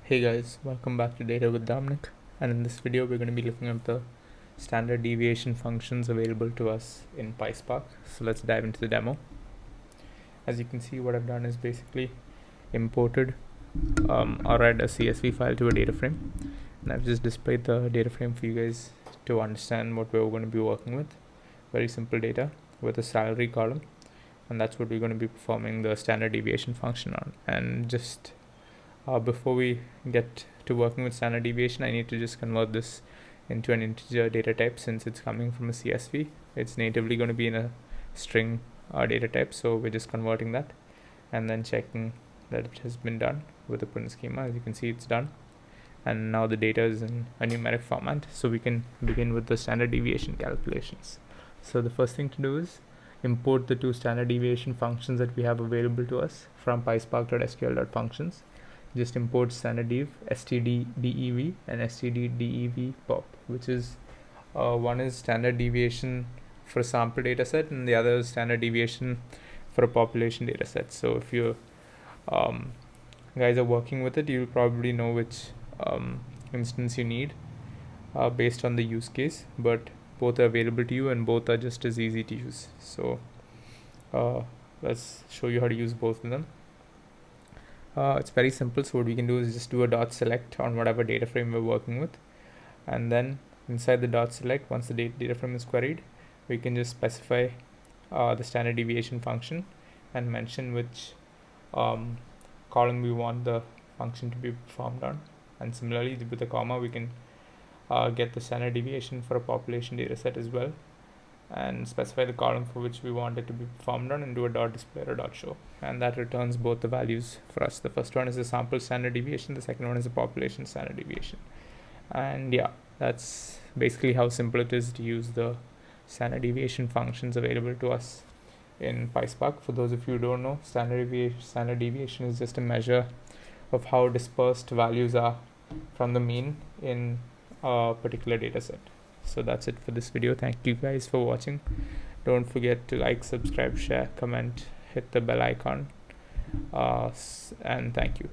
Hey guys, welcome back to Data with Dominic, and in this video we're going to be looking at the standard deviation functions available to us in PySpark. So let's dive into the demo. As you can see, what I've done is basically imported or read a CSV file to a data frame, and I've just displayed the data frame for you guys to understand what we're going to be working with. Very simple data with a salary column, and that's what we're going to be performing the standard deviation function on. And just before we get to working with standard deviation, I need to just convert this into an integer data type. Since it's coming from a CSV, it's natively going to be in a string data type, so we're just converting that and then checking that it has been done with the print schema. As you can see, it's done, and now the data is in a numeric format, so we can begin with the standard deviation calculations. So the first thing to do is import the two standard deviation functions that we have available to us from PySpark.sql.functions. Just import standard dev, stddev and stddev pop, which is one is standard deviation for a sample dataset and the other is standard deviation for a population dataset. So if you guys are working with it, you'll probably know which instance you need based on the use case, but both are available to you and both are just as easy to use. So let's show you how to use both of them. It's very simple. So what we can do is just do a dot select on whatever data frame we're working with, and then inside the dot select, once the data frame is queried, we can just specify the standard deviation function and mention which column we want the function to be performed on. And similarly, with a comma, we can get the standard deviation for a population data set as well, and specify the column for which we want it to be performed on, and do a dot display or dot show, and that returns both the values for us. The first one is the sample standard deviation, the second one is the population standard deviation. And yeah, that's basically how simple it is to use the standard deviation functions available to us in PySpark. For those of you who don't know, standard deviation is just a measure of how dispersed values are from the mean in a particular data set. So that's it for this video. Thank you guys for watching. Don't forget to like, subscribe, share, comment, hit the bell icon, and thank you.